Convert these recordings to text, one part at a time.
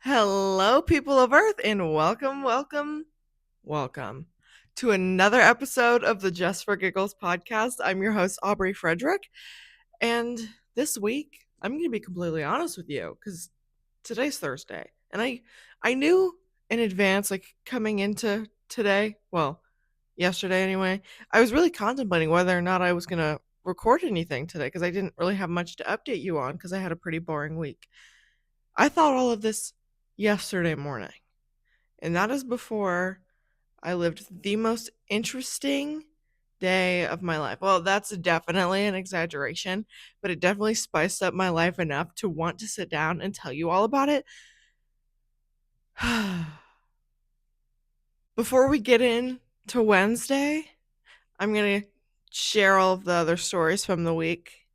Hello, people of Earth, and welcome to another episode of the Just for Giggles podcast. I'm your host, Aubrey Friedrich, and this week I'm going to be completely honest with you because today's Thursday, and I knew in advance, like coming into today, well, yesterday anyway, I was really contemplating whether or not I was going to record anything today because I didn't really have much to update you on because I had a pretty boring week. I thought all of this yesterday morning. And that is before I lived the most interesting day of my life. Well, that's definitely an exaggeration, but it definitely spiced up my life enough to want to sit down and tell you all about it. Before we get into Wednesday, I'm going to share all of the other stories from the week.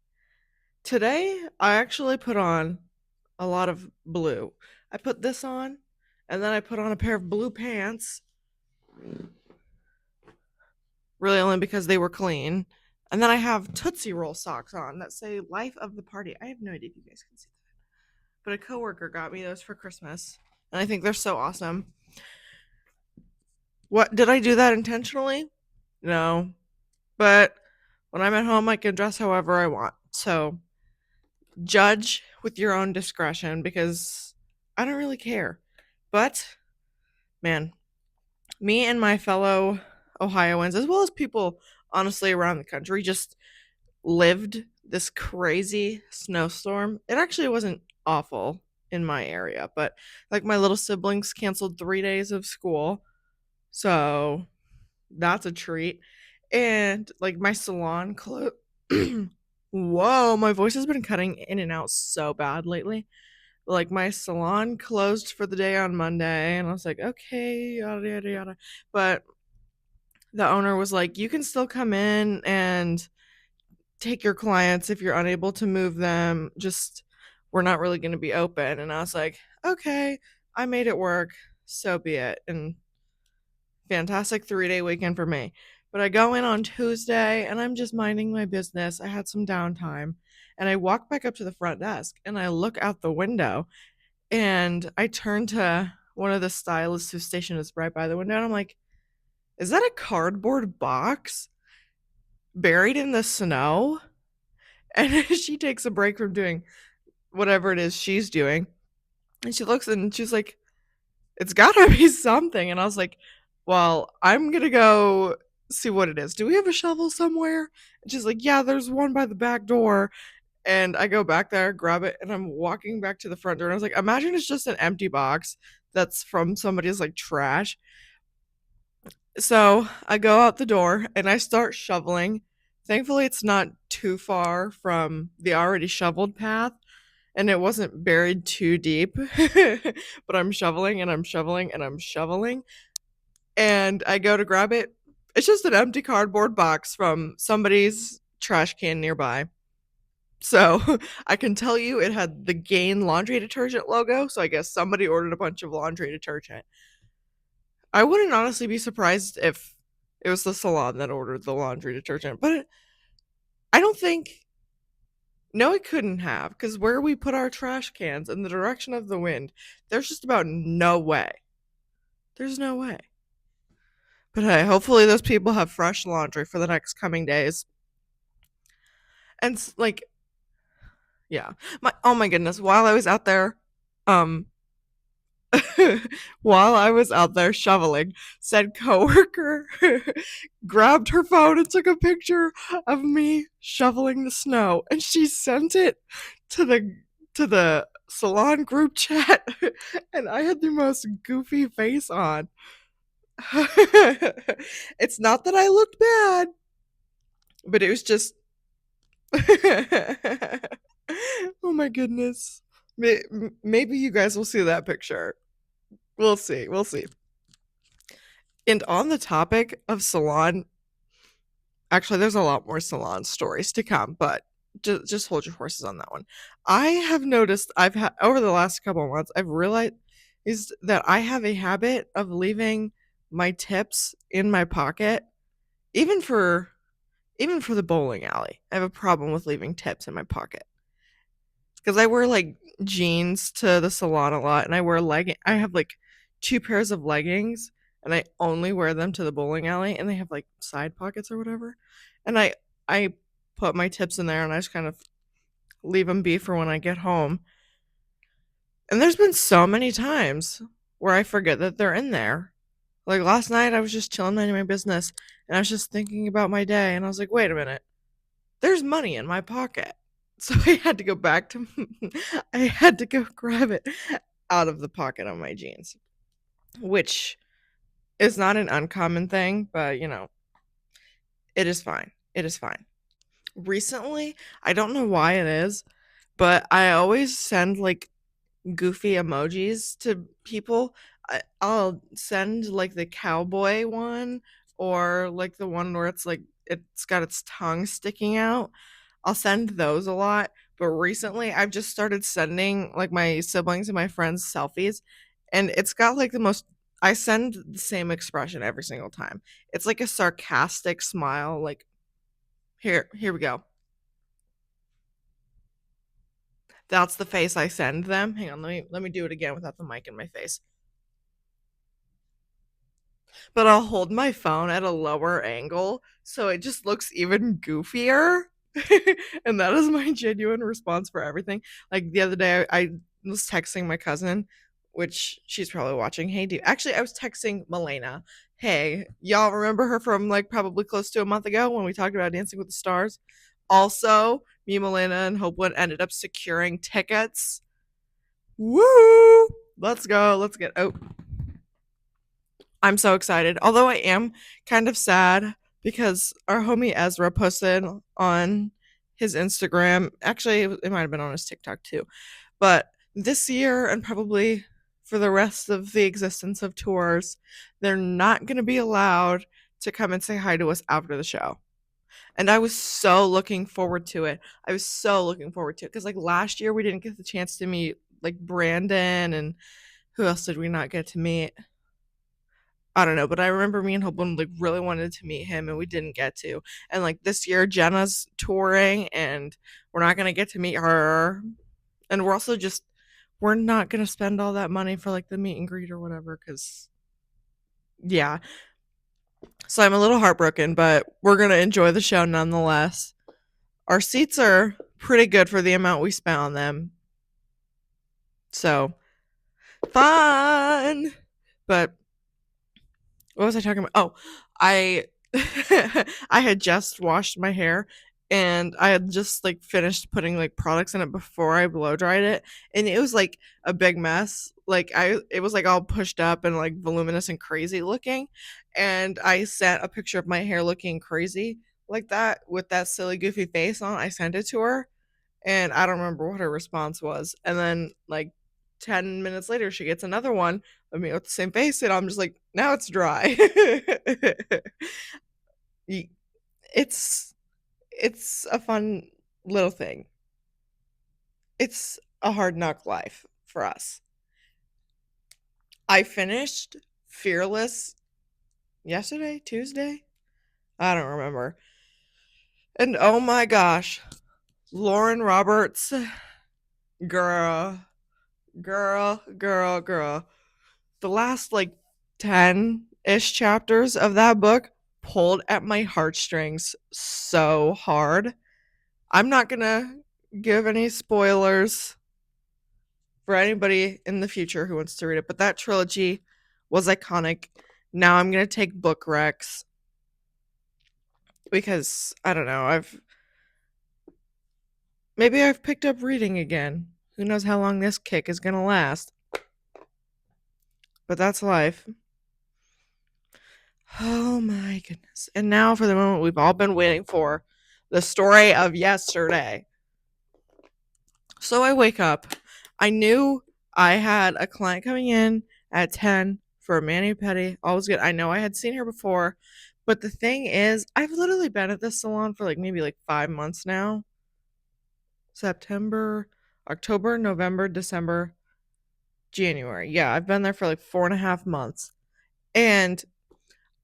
Today, I actually put on a lot of blue. I put this on, and then I put on a pair of blue pants, really only because they were clean. And then I have Tootsie Roll socks on that say Life of the Party. I have no idea if you guys can see that. But a coworker got me those for Christmas. And I think they're so awesome. What did I do that intentionally? No. But when I'm at home I can dress however I want. So judge with your own discretion because I don't really care. But man, me and my fellow Ohioans, as well as people honestly around the country, just lived this crazy snowstorm. It actually wasn't awful in my area, but like my little siblings canceled 3 days of school. So that's a treat. And like my salon closed. Whoa, my voice has been cutting in and out so bad lately. Like my salon closed for the day on Monday, and I was like, okay, yada yada yada. But the owner was like, you can still come in and take your clients if you're unable to move them. Just we're not really going to be open. And I was like, okay, I made it work. So be it. And fantastic 3 day weekend for me. But I go in on Tuesday and I'm just minding my business. I had some downtime and I walk back up to the front desk and I look out the window and I turn to one of the stylists whose station is right by the window and I'm like, is that a cardboard box buried in the snow? And she takes a break from doing whatever it is she's doing. And she looks and she's like, it's gotta be something. And I was like, well, I'm gonna go see what it is. Do we have a shovel somewhere? And she's like, yeah, there's one by the back door. And I go back there, grab it, and I'm walking back to the front door. And I was like, imagine it's just an empty box that's from somebody's like trash. So I go out the door and I start shoveling. Thankfully, it's not too far from the already shoveled path and it wasn't buried too deep. But I'm shoveling and I'm shoveling and I'm shoveling. And I go to grab it. It's just an empty cardboard box from somebody's trash can nearby. So I can tell you it had the Gain laundry detergent logo. So I guess somebody ordered a bunch of laundry detergent. I wouldn't honestly be surprised if it was the salon that ordered the laundry detergent, but I don't think. No, it couldn't have, because where we put our trash cans in the direction of the wind, there's just about no way. There's no way. But hey, hopefully those people have fresh laundry for the next coming days. And like, yeah, my oh my goodness, while I was out there, um, while I was out there shoveling, said coworker grabbed her phone and took a picture of me shoveling the snow, and she sent it to the salon group chat, and I had the most goofy face on. It's not that I looked bad, but it was just. Oh my goodness. Maybe you guys will see that picture. We'll see. We'll see. And on the topic of salon, actually, there's a lot more salon stories to come, but just hold your horses on that one. I have noticed I've had over the last couple of months, I've realized is that I have a habit of leaving my tips in my pocket, even for the bowling alley. I have a problem with leaving tips in my pocket. because I wear like jeans to the salon a lot, and I have like 2 pairs of leggings, and I only wear them to the bowling alley, and they have like side pockets or whatever, and I put my tips in there, and I just kind of leave them be for when I get home. And there's been so many times where I forget that they're in there. Like last night, I was just chilling, minding my business, and I was just thinking about my day, and I was like, wait a minute, there's money in my pocket. So I had to go back to, I had to go grab it out of the pocket of my jeans, which is not an uncommon thing, but it is fine. It is fine. Recently, I don't know why it is, but I always send like goofy emojis to people. I'll send like the cowboy one, or like the one where it's like it's got its tongue sticking out. I'll send those a lot, but recently I've just started sending like my siblings and my friends selfies, and it's got like the most. I send the same expression every single time. It's like a sarcastic smile. Like here we go. That's the face I send them. Hang on, let me do it again without the mic in my face. But I'll hold my phone at a lower angle so it just looks even goofier. And that is my genuine response for everything. Like the other day, I was texting my cousin, which she's probably watching. Hey, dude. Actually, I was texting Milena. Hey, y'all remember her from like probably close to a month ago when we talked about Dancing with the Stars? Also, me, Milena, and Hopewood ended up securing tickets. Woo! Let's go. Let's get. Oh, I'm so excited. Although I am kind of sad because our homie Ezra posted on his Instagram. Actually, it might have been on his TikTok too. But this year, and probably for the rest of the existence of tours, they're not going to be allowed to come and say hi to us after the show. And I was so looking forward to it. I was so looking forward to it because, like, last year we didn't get the chance to meet, like, Brandon, and who else did we not get to meet? I don't know, but I remember me and Hopeland like really wanted to meet him and we didn't get to. And like this year Jenna's touring and we're not gonna get to meet her. And we're also just we're not gonna spend all that money for like the meet and greet or whatever, because yeah. So I'm a little heartbroken, but we're gonna enjoy the show nonetheless. Our seats are pretty good for the amount we spent on them. So fun. But what was I talking about? Oh, I I had just washed my hair and I had just like finished putting like products in it before I blow dried it, and it was like a big mess. Like it was like all pushed up and like voluminous and crazy looking, and I sent a picture of my hair looking crazy like that with that silly goofy face on. I sent it to her, and I don't remember what her response was. And then like 10 minutes later she gets another one of me with the same face, and I'm just like, now it's dry. it's it's a fun little thing. It's a hard knock life for us. I finished Fearless yesterday, Tuesday. I don't remember. And oh my gosh, Lauren Roberts, girl, girl. The last like 10-ish chapters of that book pulled at my heartstrings so hard. I'm not gonna give any spoilers for anybody in the future who wants to read it, but that trilogy was iconic. Now I'm gonna take book recs because I don't know, I've picked up reading again. Who knows how long this kick is gonna last? But that's life. Oh my goodness. And now for the moment we've all been waiting for, the story of yesterday. So I wake up. I knew I had a client coming in at 10 for a mani pedi. Always good. I know I had seen her before, but the thing is, I've literally been at this salon for like maybe like 5 months now. September, October, November, December, January. Yeah, I've been there for like 4.5 months. And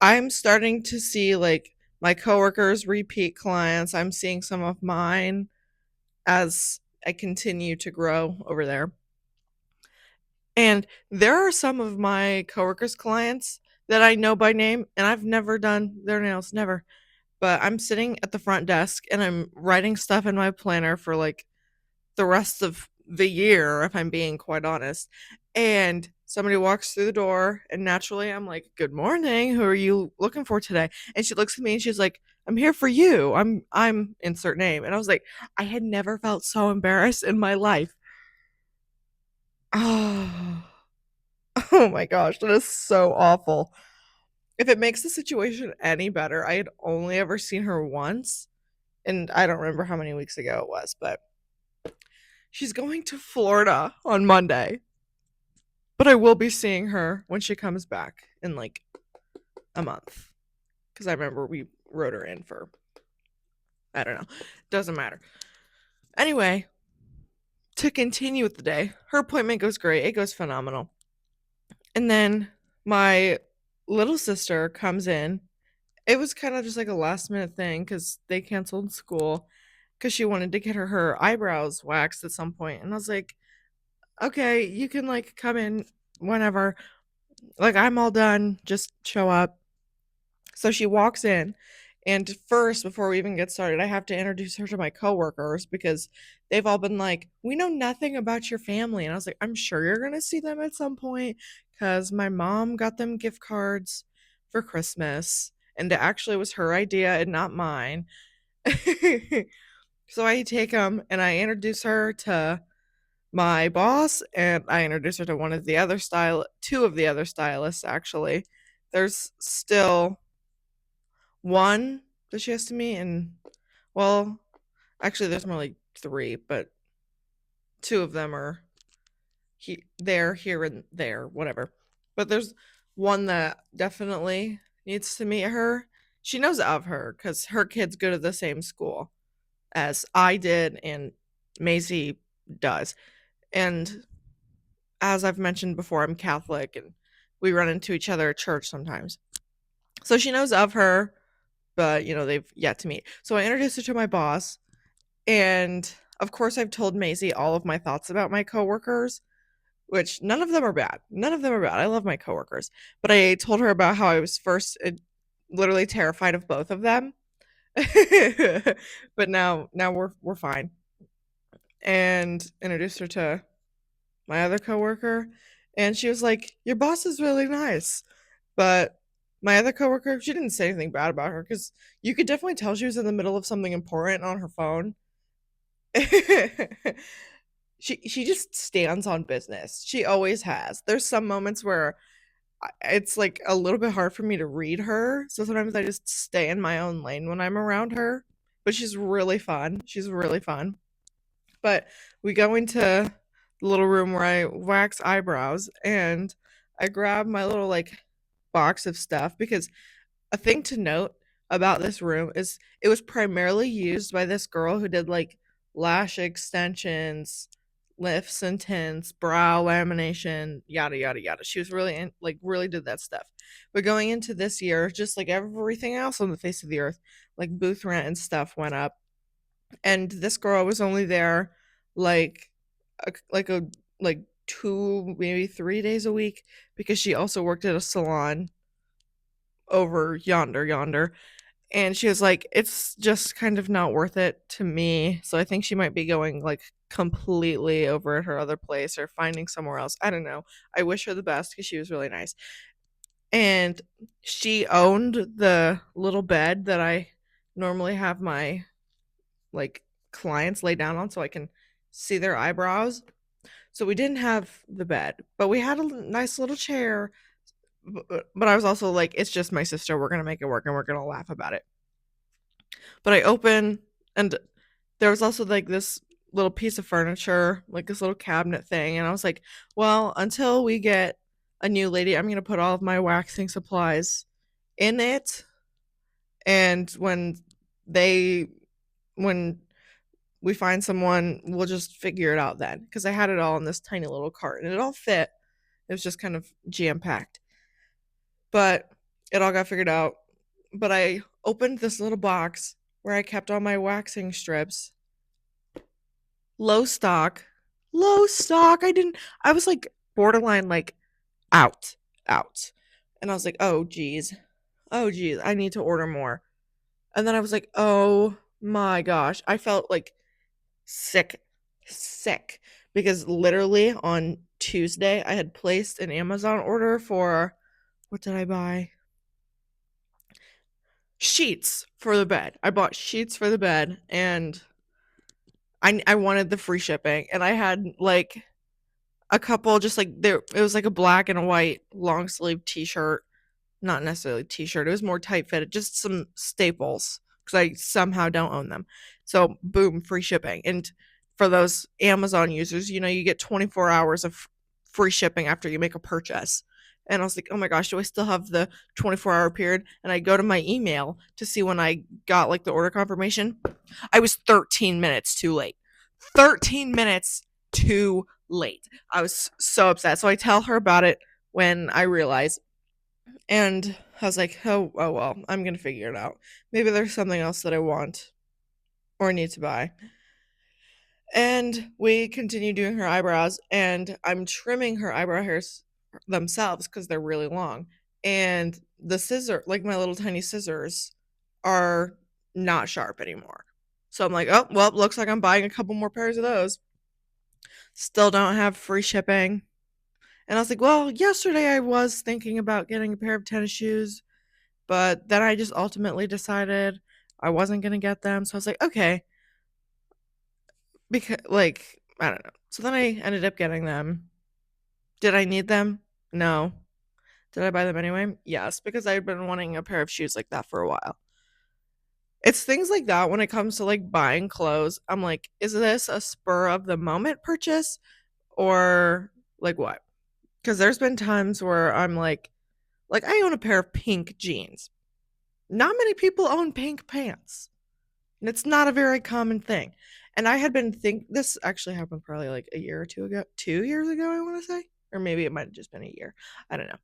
I'm starting to see like my coworkers repeat clients. I'm seeing some of mine as I continue to grow over there. And there are some of my coworkers' clients that I know by name, and I've never done their nails, never. But I'm sitting at the front desk and I'm writing stuff in my planner for like the rest of the year, if I'm being quite honest. And somebody walks through the door, and naturally I'm like, "Good morning. Who are you looking for today?" And she looks at me and she's like, "I'm here for you. I'm insert name." And I was like, I had never felt so embarrassed in my life. Oh, oh my gosh, that is so awful. If it makes the situation any better, I had only ever seen her once, and I don't remember how many weeks ago it was, but she's going to Florida on Monday. But I will be seeing her when she comes back in like a month. Because I remember we wrote her in for, I don't know. Doesn't matter. Anyway, to continue with the day, her appointment goes great. It goes phenomenal. And then my little sister comes in. It was kind of just like a last minute thing because they canceled school because she wanted to get her eyebrows waxed at some point. And I was like, okay, you can like come in whenever. Like, I'm all done. Just show up. So she walks in, and first, before we even get started, I have to introduce her to my coworkers because they've all been like, "We know nothing about your family." And I was like, "I'm sure you're going to see them at some point because my mom got them gift cards for Christmas, and it actually was her idea and not mine." So I take them and I introduce her to my boss, and I introduce her to two of the other stylists actually. There's still one that she has to meet, and well, actually there's more like three, but two of them are there, here, and there, whatever. But there's one that definitely needs to meet her. She knows of her because her kids go to the same school as I did and Maisie does. And as I've mentioned before, I'm Catholic and we run into each other at church sometimes. So she knows of her, but they've yet to meet. So I introduced her to my boss, and of course I've told Maisie all of my thoughts about my coworkers, which none of them are bad. None of them are bad. I love my coworkers. But I told her about how I was first literally terrified of both of them. But now we're fine. And introduced her to my other coworker, and she was like, "Your boss is really nice." But my other coworker, she didn't say anything bad about her because you could definitely tell she was in the middle of something important on her phone. She just stands on business. She always has. There's some moments where it's like a little bit hard for me to read her, so sometimes I just stay in my own lane when I'm around her. But she's really fun. She's really fun. But we go into the little room where I wax eyebrows, and I grab my little like box of stuff because a thing to note about this room is it was primarily used by this girl who did like lash extensions, lifts and tints, brow lamination, yada yada yada. She was really like really did that stuff. But going into this year, just like everything else on the face of the earth, like booth rent and stuff went up, and this girl was only there like a like 2 maybe 3 days a week because she also worked at a salon over yonder, and she was like, "It's just kind of not worth it to me." So I think she might be going like completely over at her other place or finding somewhere else. I don't know. I wish her the best because she was really nice. And she owned the little bed that I normally have my like clients lay down on so I can see their eyebrows. So we didn't have the bed, but we had a nice little chair. But I was also like, it's just my sister. We're gonna make it work, and we're gonna laugh about it. But I open, and there was also like this little piece of furniture, like this little cabinet thing, and I was like, well, until we get a new lady, I'm gonna put all of my waxing supplies in it, and they when we find someone, we'll just figure it out then. Because I had it all in this tiny little cart and it all fit. It was just kind of jam packed. But it all got figured out. But I opened this little box where I kept all my waxing strips. low stock, low stock. I was like borderline like out, out. And I was like, oh geez, I need to order more. And then I was like, oh my gosh, I felt like sick, sick because literally on Tuesday I had placed an Amazon order for what did I buy? Sheets for the bed. I bought sheets for the bed and I wanted the free shipping and I had like a couple just like there it was like a black and a white long sleeve t-shirt, not necessarily t-shirt. It was more tight fitted, just some staples because I somehow don't own them. So boom, free shipping. And for those Amazon users, you get 24 hours of free shipping after you make a purchase. And I was like, oh my gosh, do I still have the 24-hour period? And I go to my email to see when I got like the order confirmation. I was 13 minutes too late. 13 minutes too late. I was so upset. So I tell her about it when I realize. And I was like, oh well, I'm going to figure it out. Maybe there's something else that I want or need to buy. And we continue doing her eyebrows, and I'm trimming her eyebrow hairs themselves because they're really long. And the scissor, like my little tiny scissors, are not sharp anymore. So I'm like, oh, well, looks like I'm buying a couple more pairs of those. Still don't have free shipping. And I was like, well, yesterday I was thinking about getting a pair of tennis shoes, but then I just ultimately decided I wasn't going to get them. So I was like, okay, because, like, I don't know. So then I ended up getting them. Did I need them? No. Did I buy them anyway? Yes, because I've been wanting a pair of shoes like that for a while. It's things like that when it comes to like buying clothes. I'm like, is this a spur of the moment purchase or like what? Because there's been times where I'm like I own a pair of pink jeans. Not many people own pink pants. And it's not a very common thing. And I had been this actually happened probably like a year or two ago, 2 years ago, I want to say, or maybe it might have just been a year. I don't know.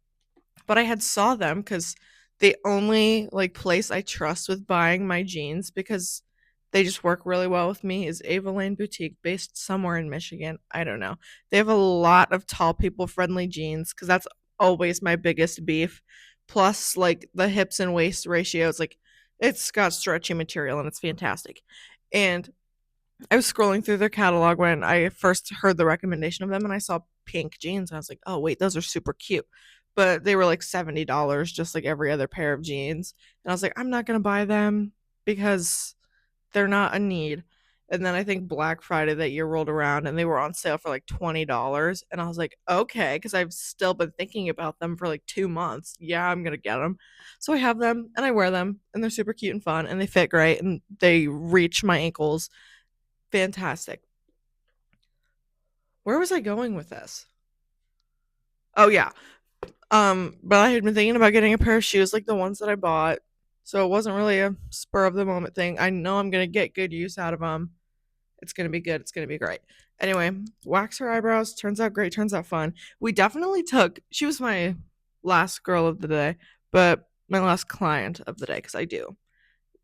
But I had saw them because the only like place I trust with buying my jeans because they just work really well with me is Ava Lane Boutique, based somewhere in Michigan. I don't know. They have a lot of tall people friendly jeans because that's always my biggest beef. Plus, like the hips and waist ratio, it's like it's got stretchy material and it's fantastic. And I was scrolling through their catalog when I first heard the recommendation of them and I saw pink jeans. And I was like, oh, wait, those are super cute. But they were like $70, just like every other pair of jeans. And I was like, I'm not going to buy them because they're not a need. And then I think Black Friday that year rolled around and they were on sale for like $20. And I was like, okay, because I've still been thinking about them for like 2 months. Yeah, I'm going to get them. So I have them and I wear them and they're super cute and fun and they fit great and they reach my ankles. Fantastic. Where was I going with this? Oh yeah. But I had been thinking about getting a pair of shoes like the ones that I bought. So it wasn't really a spur of the moment thing. I know I'm going to get good use out of them. It's going to be good. It's going to be great. Anyway, wax her eyebrows. Turns out great. Turns out fun. We definitely she was my last girl of the day, but my last client of the day because I do.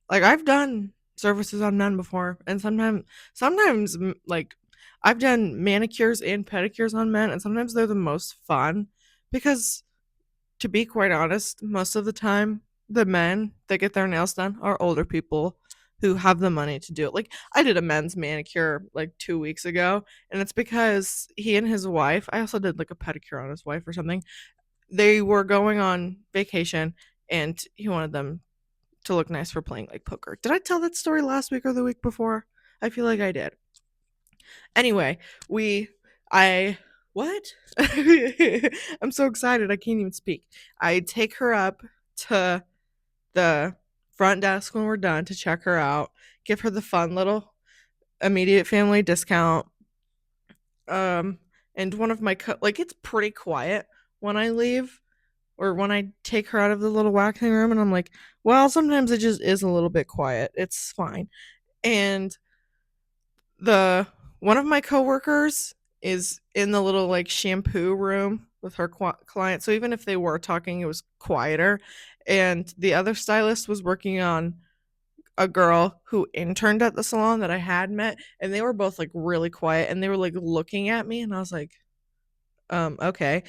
Like I've done services on men before, and sometimes like I've done manicures and pedicures on men, and sometimes they're the most fun because, to be quite honest, most of the time the men that get their nails done are older people who have the money to do it. Like I did a men's manicure like 2 weeks ago, and it's because he and his wife. I also did like a pedicure on his wife or something. They were going on vacation, and he wanted them to look nice for playing like poker. Did I tell that story last week or the week before? I feel like I did. Anyway, I, what? I'm so excited. I can't even speak. I take her up to the front desk when we're done to check her out, give her the fun little immediate family discount. Um, and one of my, like, it's pretty quiet when I leave or when I take her out of the little waxing room, and I'm like, well, sometimes it just is a little bit quiet. It's fine. And the one of my coworkers is in the little like shampoo room with her client. So even if they were talking, it was quieter. And the other stylist was working on a girl who interned at the salon that I had met, and they were both like really quiet and they were like looking at me, and I was like, okay.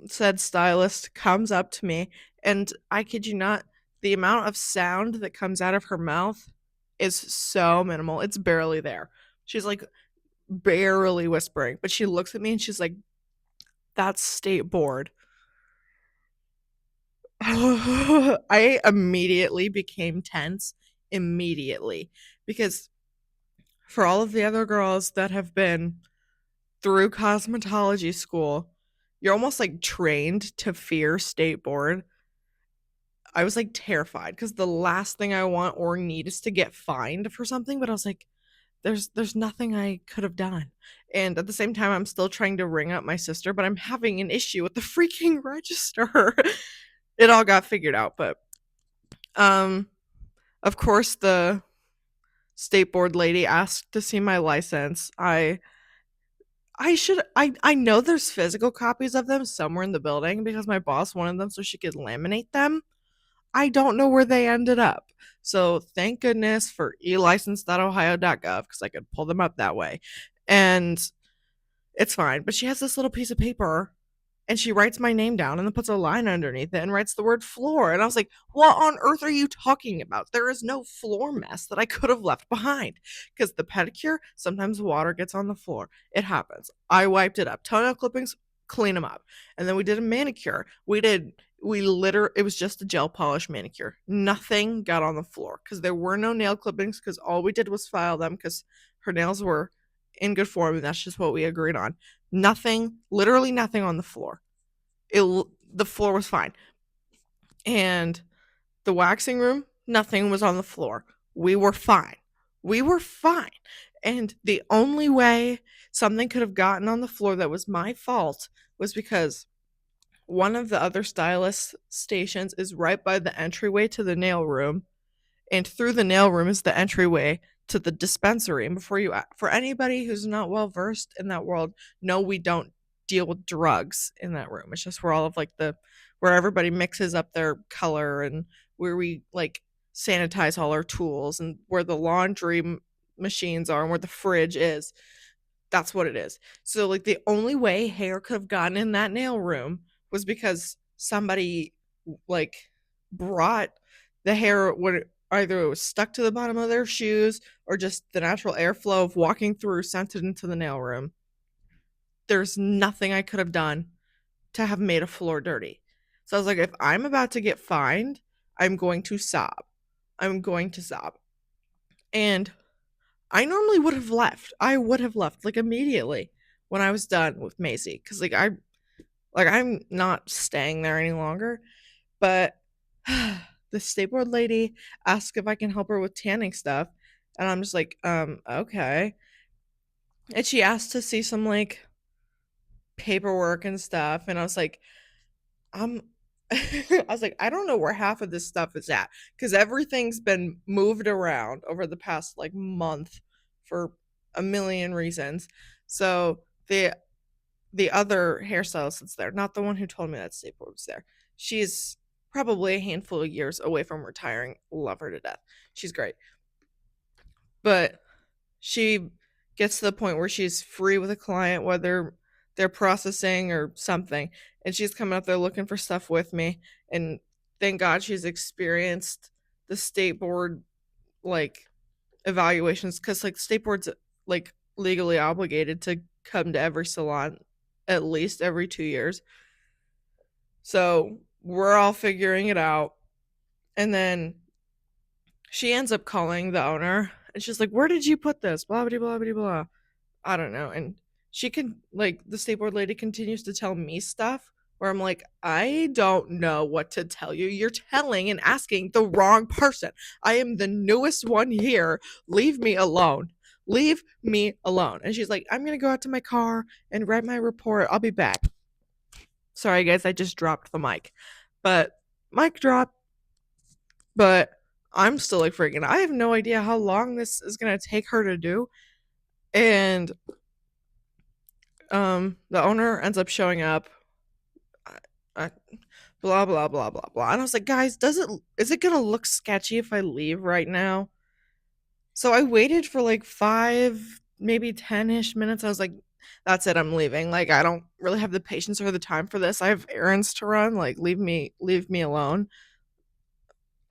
Said stylist comes up to me, and I kid you not, the amount of sound that comes out of her mouth is so minimal. It's barely there. She's like barely whispering, but she looks at me and she's like, "That's state board." I immediately became tense immediately because for all of the other girls that have been through cosmetology school, you're almost like trained to fear state board. I was like terrified because the last thing I want or need is to get fined for something. But I was like, there's nothing I could have done. And at the same time, I'm still trying to ring up my sister, but I'm having an issue with the freaking register. It all got figured out, but um, of course the state board lady asked to see my license. I know there's physical copies of them somewhere in the building because my boss wanted them so she could laminate them. I don't know where they ended up. So thank goodness for elicense.ohio.gov because I could pull them up that way. And it's fine. But she has this little piece of paper and she writes my name down and then puts a line underneath it and writes the word floor. And I was like, what on earth are you talking about? There is no floor mess that I could have left behind. Because the pedicure, sometimes water gets on the floor. It happens. I wiped it up. Toenail clippings, clean them up. And then we did a manicure. It was just a gel polish manicure. Nothing got on the floor because there were no nail clippings because all we did was file them because her nails were in good form and that's just what we agreed on. Nothing, literally nothing on the floor. The floor was fine. And the waxing room, nothing was on the floor. We were fine. We were fine. And the only way something could have gotten on the floor that was my fault was because one of the other stylist stations is right by the entryway to the nail room, and through the nail room is the entryway to the dispensary. And for anybody who's not well versed in that world, no, we don't deal with drugs in that room. It's just where all of like the where everybody mixes up their color and where we like sanitize all our tools and where the laundry machines are and where the fridge is. That's what it is. So like the only way hair could have gotten in that nail room was because somebody like brought the hair when either it was stuck to the bottom of their shoes or just the natural airflow of walking through sent it into the nail room. There's nothing I could have done to have made a floor dirty. So I was like, if I'm about to get fined, I'm going to sob. I'm going to sob. And I normally would have left. I would have left like immediately when I was done with Maisie cuz I'm not staying there any longer. But the skateboard lady asked if I can help her with tanning stuff, and I'm just like, okay. And she asked to see some like paperwork and stuff, and I was like, I'm I was like, I don't know where half of this stuff is at because everything's been moved around over the past like month for a million reasons. So the other hairstylist that's there, not the one who told me that skateboard was there, she's probably a handful of years away from retiring. Love her to death. She's great. But she gets to the point where she's free with a client, whether they're processing or something. And she's coming up there looking for stuff with me. And thank God she's experienced the state board like evaluations because like state board's like legally obligated to come to every salon at least every 2 years. So we're all figuring it out. And then she ends up calling the owner and she's like, where did you put this? Blah, blah, blah, blah, blah. I don't know. And she can, like, the skateboard lady continues to tell me stuff where I'm like, I don't know what to tell you. You're telling and asking the wrong person. I am the newest one here. Leave me alone. Leave me alone. And she's like, I'm going to go out to my car and write my report. I'll be back. Sorry, guys. I just dropped the mic. But mic drop. But I'm still like freaking. I have no idea how long this is going to take her to do. And the owner ends up showing up. I, blah blah blah blah blah. And I was like, guys, is it gonna look sketchy if I leave right now? So I waited for like 5, maybe 10-ish minutes. I was like, that's it, I'm leaving. Like I don't really have the patience or the time for this. I have errands to run. Like leave me alone.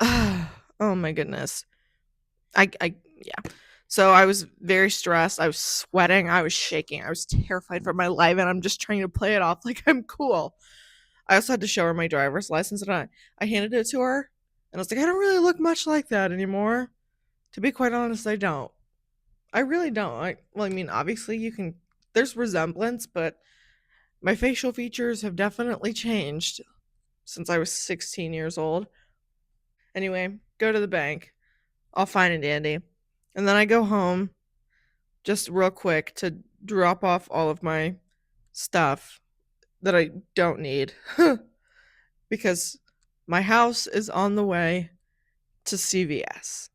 Oh my goodness. Yeah. So I was very stressed. I was sweating. I was shaking. I was terrified for my life, and I'm just trying to play it off like I'm cool. I also had to show her my driver's license, and I handed it to her, and I was like, I don't really look much like that anymore. To be quite honest, I don't. I really don't. Well, I mean, obviously you can. There's resemblance, but my facial features have definitely changed since I was 16 years old. Anyway, go to the bank. All fine and dandy. And then I go home just real quick to drop off all of my stuff that I don't need because my house is on the way to CVS.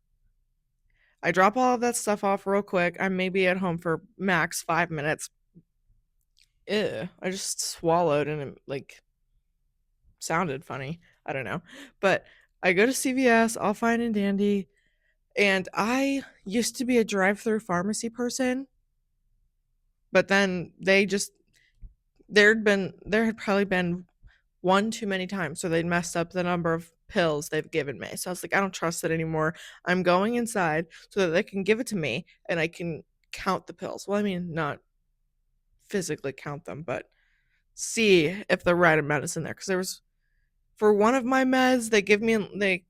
I drop all of that stuff off real quick. I may be at home for max 5 minutes. Ew, I just swallowed and it like sounded funny. I don't know. But I go to CVS, all fine and dandy. And I used to be a drive through pharmacy person, but then there had probably been one too many times, so they'd messed up the number of pills they've given me. So I was like, I don't trust it anymore. I'm going inside so that they can give it to me and I can count the pills. Well, I mean, not physically count them, but see if the right amount is in there. Because there was for one of my meds, they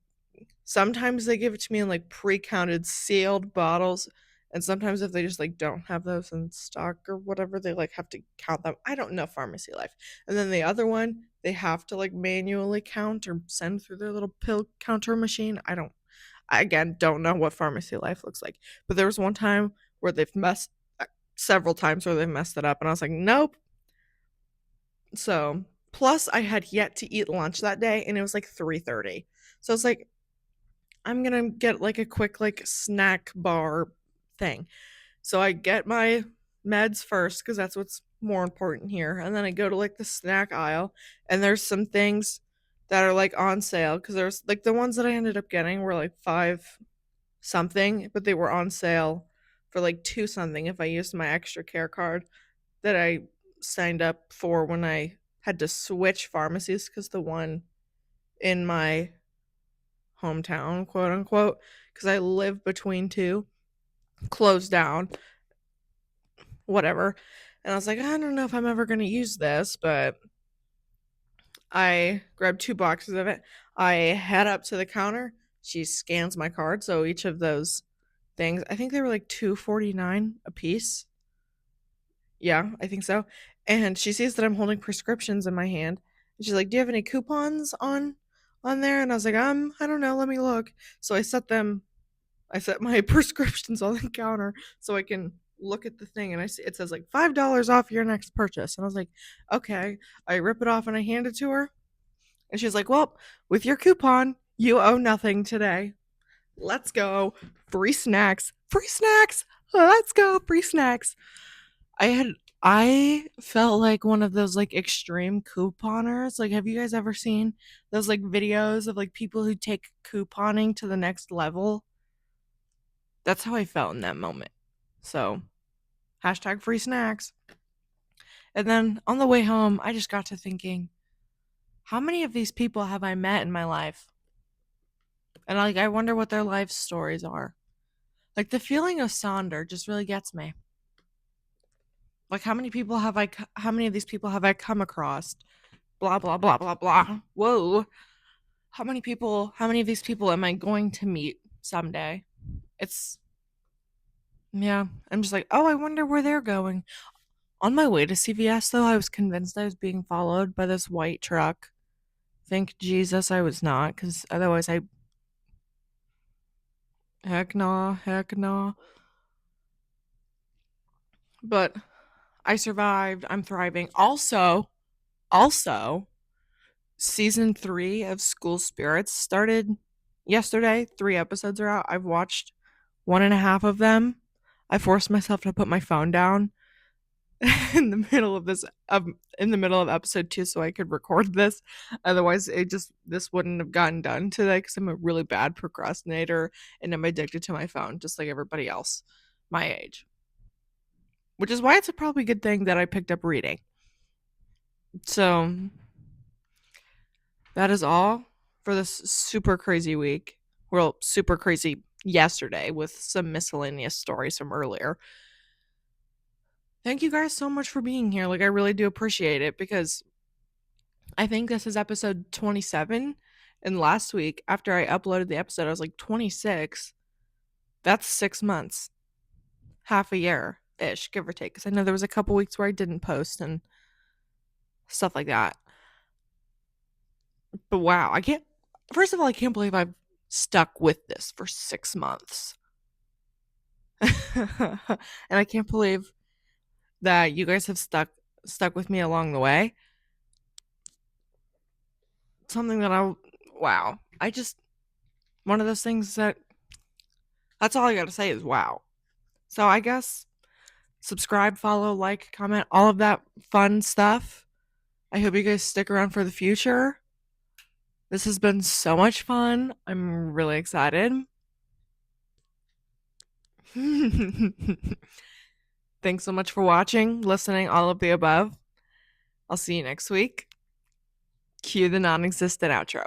sometimes they give it to me in like pre-counted sealed bottles, and sometimes if they just like don't have those in stock or whatever, they like have to count them. I don't know pharmacy life. And then the other one, they have to like manually count or send through their little pill counter machine. I again don't know what pharmacy life looks like. But there was one time where they've messed several times where they've messed it up, and I was like, nope. So plus I had yet to eat lunch that day, and it was like 3:30. So it's like I'm gonna get like a quick like snack bar thing. So I get my meds first because that's what's more important here, and then I go to like the snack aisle, and there's some things that are like on sale because there's like the ones that I ended up getting were like 5 something, but they were on sale for like 2 something if I used my extra care card that I signed up for when I had to switch pharmacies because the one in my hometown, quote unquote, because I live between two, closed down, whatever. And I was like, I don't know if I'm ever going to use this, but I grabbed 2 boxes of it. I head up to the counter. She scans my card. So each of those things, I think they were like $2.49 a piece. Yeah, I think so. And she sees that I'm holding prescriptions in my hand. And she's like, "Do you have any coupons on there?" And I was like, I don't know, let me look. So I set my prescriptions on the counter so I can look at the thing, and I see it says like $5 off your next purchase. And I was like, okay. I rip it off and I hand it to her. And she's like, well, with your coupon, you owe nothing today. Let's go. Free snacks. Free snacks. Let's go. Free snacks. I had I felt like one of those like extreme couponers. Like, have you guys ever seen those like videos of like people who take couponing to the next level? That's how I felt in that moment. So, hashtag free snacks. And then on the way home, I just got to thinking, how many of these people have I met in my life? And like, I wonder what their life stories are. Like, the feeling of Sonder just really gets me. Like, how many of these people have I come across? Blah, blah, blah, blah, blah. Whoa. How many of these people am I going to meet someday? It's, yeah, I'm just like, oh, I wonder where they're going. On my way to CVS, though, I was convinced I was being followed by this white truck. Thank Jesus I was not, because otherwise heck no, heck no. But I survived. I'm thriving. Also, season 3 of School Spirits started yesterday. 3 episodes are out. I've watched one and a half of them. I forced myself to put my phone down in the middle of episode 2 so I could record this. Otherwise, this wouldn't have gotten done today because I'm a really bad procrastinator and I'm addicted to my phone, just like everybody else my age. Which is why it's a probably good thing that I picked up reading. So that is all for this super crazy week. Well, super crazy yesterday with some miscellaneous stories from earlier. Thank you guys so much for being here. Like, I really do appreciate it because I think this is episode 27. And last week, after I uploaded the episode, I was like 26. That's 6 months, half a year ish, give or take. Because I know there was a couple weeks where I didn't post and stuff like that. But wow, first of all, I can't believe I've stuck with this for 6 months. And I can't believe that you guys have stuck with me along the way. Something that wow. One of those things that's all I gotta say is wow. So I guess subscribe, follow, like, comment, all of that fun stuff. I hope you guys stick around for the future. This has been so much fun. I'm really excited. Thanks so much for watching, listening, all of the above. I'll see you next week. Cue the non-existent outro.